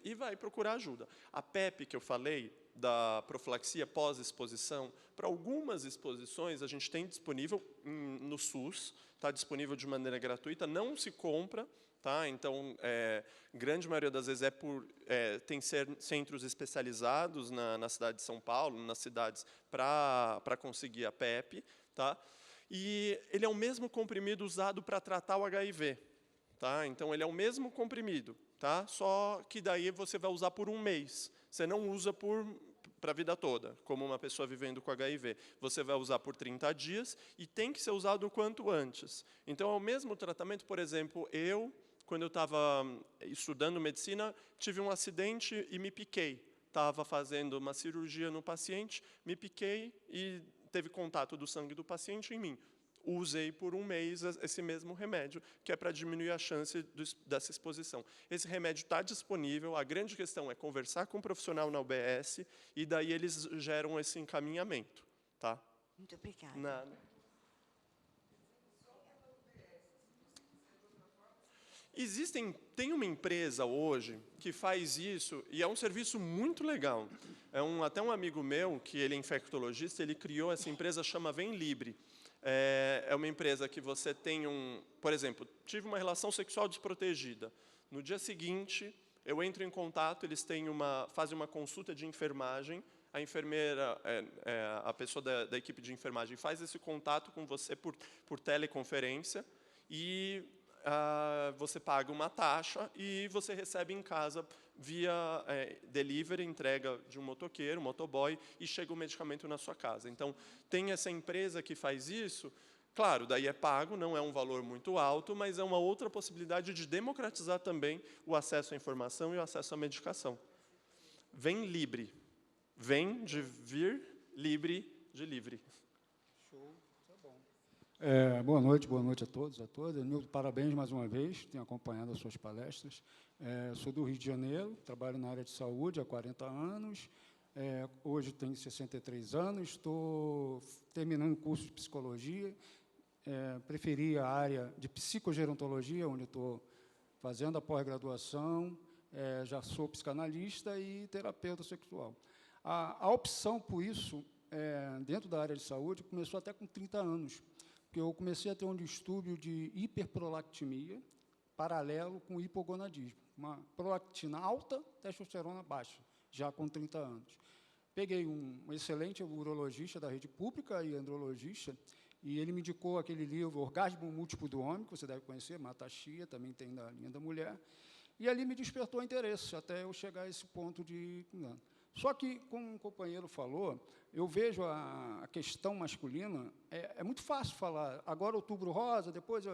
e vai procurar ajuda. A PEP que eu falei, da profilaxia pós-exposição, para algumas exposições a gente tem disponível no SUS, está disponível de maneira gratuita, não se compra, tá? Então, grande maioria das vezes tem centros especializados na cidade de São Paulo, nas cidades, para conseguir a PEP, tá? E ele é o mesmo comprimido usado para tratar o HIV. Tá? Então, ele é o mesmo comprimido, tá? Só que daí você vai usar por um mês. Você não usa para a vida toda, como uma pessoa vivendo com HIV. Você vai usar por 30 dias e tem que ser usado o quanto antes. Então, é o mesmo tratamento, por exemplo, quando eu estava estudando medicina, tive um acidente e me piquei. Estava fazendo uma cirurgia no paciente, me piquei e teve contato do sangue do paciente em mim. Usei por um mês esse mesmo remédio, que é para diminuir a chance dessa exposição. Esse remédio está disponível, a grande questão é conversar com um profissional na UBS, e daí eles geram esse encaminhamento. Tá? Muito obrigada. Nada. Tem uma empresa hoje que faz isso, e é um serviço muito legal. Até um amigo meu, que ele é infectologista, ele criou essa empresa, chama Vem Libre. É uma empresa que você tem por exemplo, tive uma relação sexual desprotegida. No dia seguinte, eu entro em contato, eles fazem uma consulta de enfermagem, a enfermeira, a pessoa da equipe de enfermagem faz esse contato com você por teleconferência e você paga uma taxa e você recebe em casa via delivery, entrega de um motoqueiro, motoboy, e chega o medicamento na sua casa. Então, tem essa empresa que faz isso. Claro, daí é pago, não é um valor muito alto, mas é uma outra possibilidade de democratizar também o acesso à informação e o acesso à medicação. Vem Libre. Vem de vir, Libre de livre. Show, isso é bom. Boa noite a todos, a todas. Nilton, parabéns mais uma vez, tenho acompanhado as suas palestras. Sou do Rio de Janeiro, trabalho na área de saúde há 40 anos, hoje tenho 63 anos, estou terminando o curso de psicologia, preferi a área de psicogerontologia, onde estou fazendo a pós-graduação, já sou psicanalista e terapeuta sexual. A opção por isso, dentro da área de saúde, começou até com 30 anos, porque eu comecei a ter um distúrbio de hiperprolactimia, paralelo com hipogonadismo. Uma prolactina alta, testosterona baixa, já com 30 anos. Peguei um excelente urologista da rede pública e andrologista, e ele me indicou aquele livro Orgasmo Múltiplo do Homem, que você deve conhecer, Mata Chia, também tem da linha da mulher, e ali me despertou interesse, até eu chegar a esse ponto de... Só que, como um companheiro falou, eu vejo a questão masculina, é muito fácil falar, agora outubro rosa, depois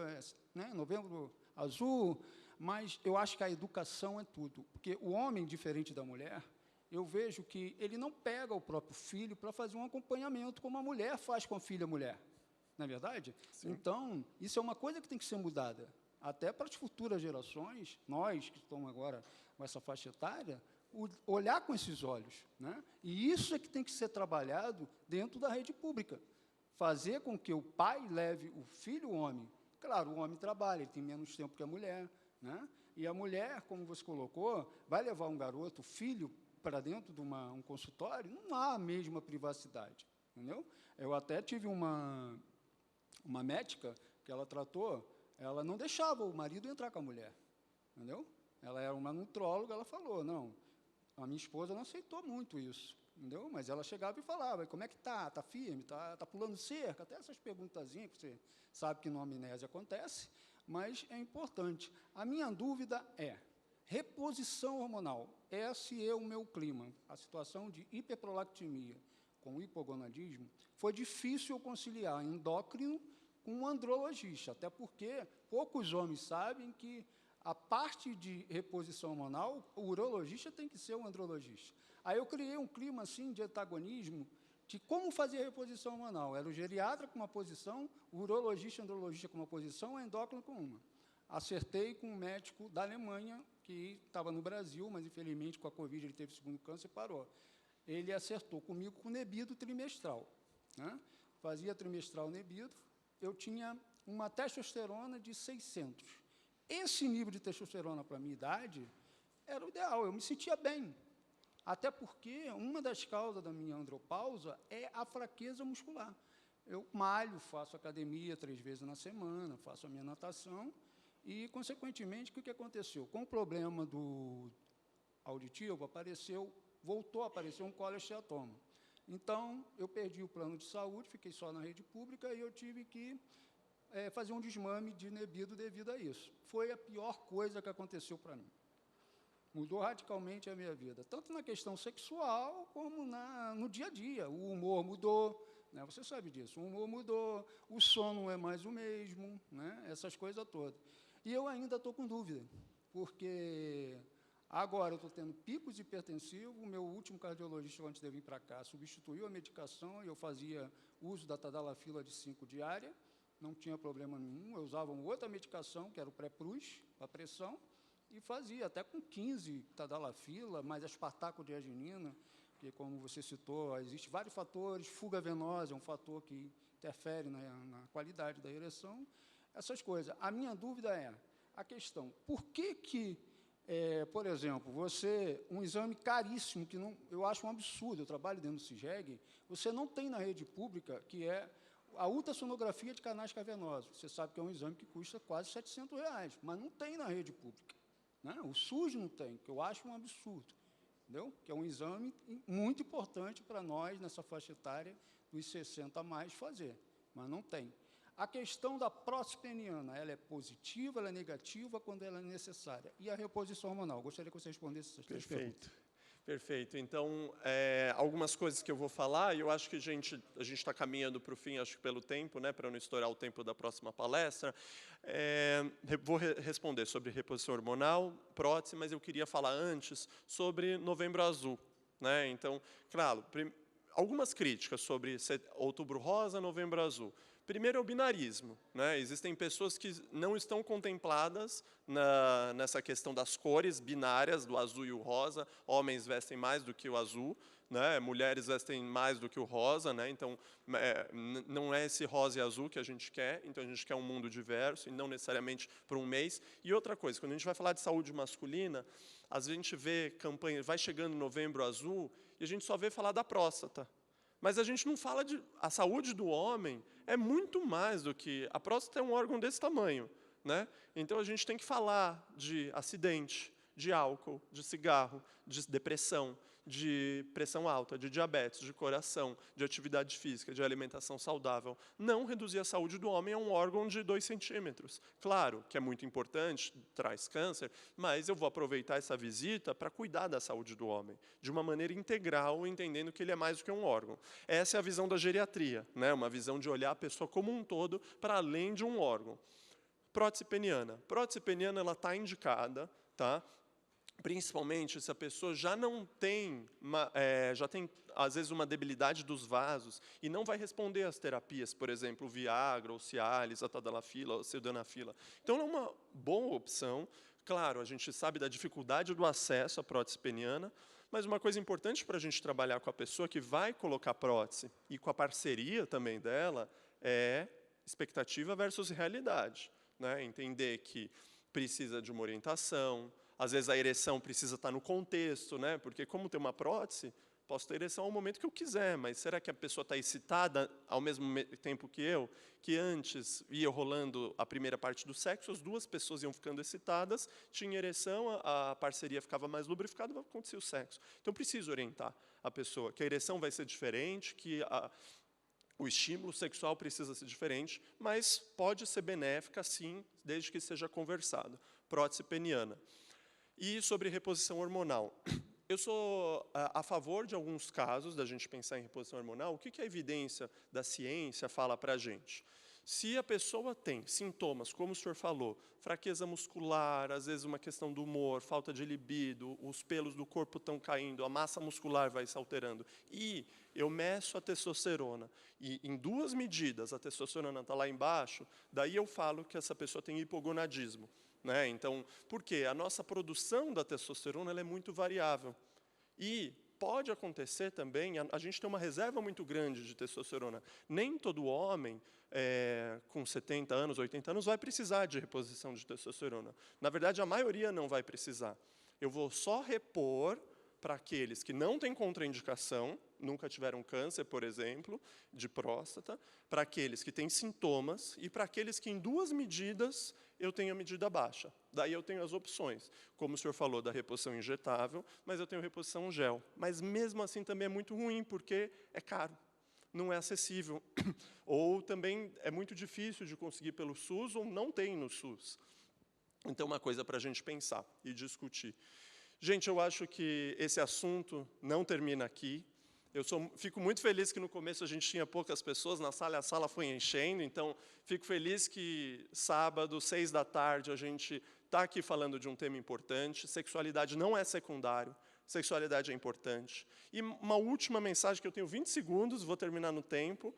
novembro azul, mas eu acho que a educação é tudo, porque o homem, diferente da mulher, eu vejo que ele não pega o próprio filho para fazer um acompanhamento como a mulher faz com a filha mulher, não é verdade? Sim. Então, isso é uma coisa que tem que ser mudada, até para as futuras gerações, nós que estamos agora com essa faixa etária, olhar com esses olhos, né? E isso é que tem que ser trabalhado dentro da rede pública, fazer com que o pai leve o filho, o homem. Claro, o homem trabalha, ele tem menos tempo que a mulher, né? E a mulher, como você colocou, vai levar um garoto, filho, para dentro de um consultório, não há a mesma privacidade, entendeu? Eu até tive uma médica que ela tratou, ela não deixava o marido entrar com a mulher, entendeu? Ela era uma nutróloga, ela falou, não, a minha esposa não aceitou muito isso, entendeu? Mas ela chegava e falava, como é que está? Está firme? Está pulando cerca? Até essas perguntazinhas que você sabe que no amnésia acontece, mas é importante. A minha dúvida é, reposição hormonal, esse é o meu clima, a situação de hiperprolactimia. com hipogonadismo, foi difícil eu conciliar endócrino com um andrologista, até porque poucos homens sabem que a parte de reposição hormonal, o urologista tem que ser um andrologista. Aí eu criei um clima assim de antagonismo de como fazer a reposição hormonal. Era o geriatra com uma posição, o urologista e o andrologista com uma posição, o endócrino com uma. Acertei com um médico da Alemanha, que estava no Brasil, mas, infelizmente, com a Covid, ele teve segundo câncer e parou. Ele acertou comigo com nebido trimestral, né? Fazia trimestral nebido, eu tinha uma testosterona de 600. Esse nível de testosterona, para a minha idade, era o ideal, eu me sentia bem. Até porque uma das causas da minha andropausa é a fraqueza muscular. Eu malho, faço academia 3 vezes na semana, faço a minha natação, e, consequentemente, o que aconteceu? Com o problema do auditivo, voltou a aparecer um colesteatoma. Então, eu perdi o plano de saúde, fiquei só na rede pública, e eu tive que fazer um desmame de nebido devido a isso. Foi a pior coisa que aconteceu para mim. Mudou radicalmente a minha vida, tanto na questão sexual, como no dia a dia. O humor mudou, né? Você sabe disso, o humor mudou, o sono não é mais o mesmo, né? Essas coisas todas. E eu ainda estou com dúvida, porque agora eu estou tendo picos hipertensivos, o meu último cardiologista, antes de eu vir para cá, substituiu a medicação, e eu fazia uso da tadalafila de 5 diária, não tinha problema nenhum, eu usava uma outra medicação, que era o Preprus, para pressão, e fazia até com 15 tadalafila, mais aspartaco de arginina, que, como você citou, existem vários fatores, fuga venosa é um fator que interfere na qualidade da ereção, essas coisas. A minha dúvida é a questão, por que por exemplo, um exame caríssimo, que eu acho um absurdo, eu trabalho dentro do CIGEG, você não tem na rede pública, que é a ultrassonografia de canais cavernosos. Você sabe que é um exame que custa quase R$700, mas não tem na rede pública, né? O SUS não tem, que eu acho um absurdo, entendeu? Que é um exame muito importante para nós, nessa faixa etária, dos 60 a mais, fazer, mas não tem. A questão da prótese peniana, ela é positiva, ela é negativa quando ela é necessária. E a reposição hormonal? Gostaria que você respondesse essas 3 perguntas. Perfeito. Então, algumas coisas que eu vou falar, e eu acho que a gente está caminhando para o fim, acho que pelo tempo, né, para não estourar o tempo da próxima palestra. Vou responder sobre reposição hormonal, prótese, mas eu queria falar antes sobre Novembro Azul, né? Então, claro, algumas críticas sobre Outubro Rosa, Novembro Azul. Primeiro é o binarismo, né? Existem pessoas que não estão contempladas nessa questão das cores binárias, do azul e o rosa. Homens vestem mais do que o azul, né? Mulheres vestem mais do que o rosa, né? Então, não é esse rosa e azul que a gente quer, então a gente quer um mundo diverso, e não necessariamente para um mês. E outra coisa, quando a gente vai falar de saúde masculina, às vezes a gente vê campanha, vai chegando Novembro Azul, e a gente só vê falar da próstata. Mas a gente não fala a saúde do homem é muito mais do que... A próstata é um órgão desse tamanho, né? Então, a gente tem que falar de acidente, de álcool, de cigarro, de depressão, de pressão alta, de diabetes, de coração, de atividade física, de alimentação saudável. Não reduzir a saúde do homem a um órgão de 2 centímetros. Claro que é muito importante, traz câncer, mas eu vou aproveitar essa visita para cuidar da saúde do homem, de uma maneira integral, entendendo que ele é mais do que um órgão. Essa é a visão da geriatria, né? Uma visão de olhar a pessoa como um todo, para além de um órgão. Prótese peniana. Prótese peniana está indicada, tá? Principalmente se a pessoa já não tem, já tem, às vezes, uma debilidade dos vasos e não vai responder às terapias, por exemplo, o Viagra, o Cialis, a tadalafila, a sildenafila. Então, é uma boa opção. Claro, a gente sabe da dificuldade do acesso à prótese peniana, mas uma coisa importante para a gente trabalhar com a pessoa que vai colocar prótese e com a parceria também dela é expectativa versus realidade, né? Entender que precisa de uma orientação. Às vezes a ereção precisa estar no contexto, né? Porque como tem uma prótese, posso ter ereção ao momento que eu quiser, mas será que a pessoa está excitada ao mesmo tempo que eu? Que antes ia rolando a primeira parte do sexo, as 2 pessoas iam ficando excitadas, tinha ereção, a parceria ficava mais lubrificada, vai acontecer o sexo. Então, preciso orientar a pessoa que a ereção vai ser diferente, que o estímulo sexual precisa ser diferente, mas pode ser benéfica, sim, desde que seja conversado. Prótese peniana. E sobre reposição hormonal. Eu sou a favor de alguns casos da gente pensar em reposição hormonal. O que a evidência da ciência fala para a gente? Se a pessoa tem sintomas, como o senhor falou, fraqueza muscular, às vezes uma questão do humor, falta de libido, os pelos do corpo estão caindo, a massa muscular vai se alterando, e eu meço a testosterona, e em 2 medidas a testosterona está lá embaixo, daí eu falo que essa pessoa tem hipogonadismo. Né? Então, por quê? A nossa produção da testosterona ela é muito variável. E pode acontecer também, a gente tem uma reserva muito grande de testosterona. Nem todo homem com 70 anos, 80 anos, vai precisar de reposição de testosterona. Na verdade, a maioria não vai precisar. Eu vou só repor para aqueles que não têm contraindicação, nunca tiveram câncer, por exemplo, de próstata, para aqueles que têm sintomas e para aqueles que, em 2 medidas, eu tenho a medida baixa. Daí eu tenho as opções, como o senhor falou, da reposição injetável, mas eu tenho reposição gel. Mas, mesmo assim, também é muito ruim, porque é caro, não é acessível. Ou também é muito difícil de conseguir pelo SUS, ou não tem no SUS. Então, uma coisa para a gente pensar e discutir. Gente, eu acho que esse assunto não termina aqui. Fico muito feliz que no começo a gente tinha poucas pessoas na sala, e a sala foi enchendo, então fico feliz que sábado, 6 da tarde, a gente está aqui falando de um tema importante. Sexualidade não é secundário, sexualidade é importante. E uma última mensagem, que eu tenho 20 segundos, vou terminar no tempo.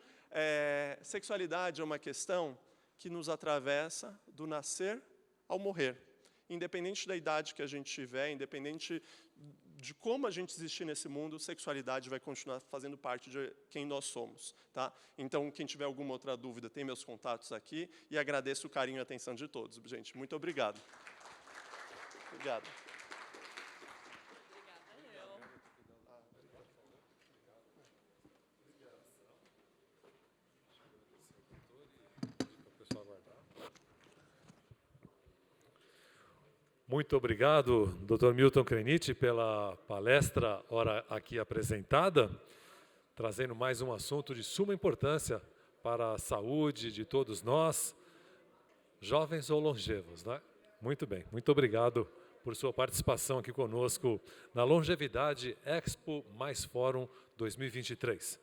Sexualidade é uma questão que nos atravessa do nascer ao morrer. Independente da idade que a gente tiver, independente de como a gente existir nesse mundo, sexualidade vai continuar fazendo parte de quem nós somos. Tá? Então, quem tiver alguma outra dúvida, tem meus contatos aqui, e agradeço o carinho e a atenção de todos. Gente, muito obrigado. Obrigado. Muito obrigado, Dr. Milton Krenit, pela palestra ora aqui apresentada, trazendo mais um assunto de suma importância para a saúde de todos nós, jovens ou longevos, né? Muito bem, muito obrigado por sua participação aqui conosco na Longevidade Expo mais Fórum 2023.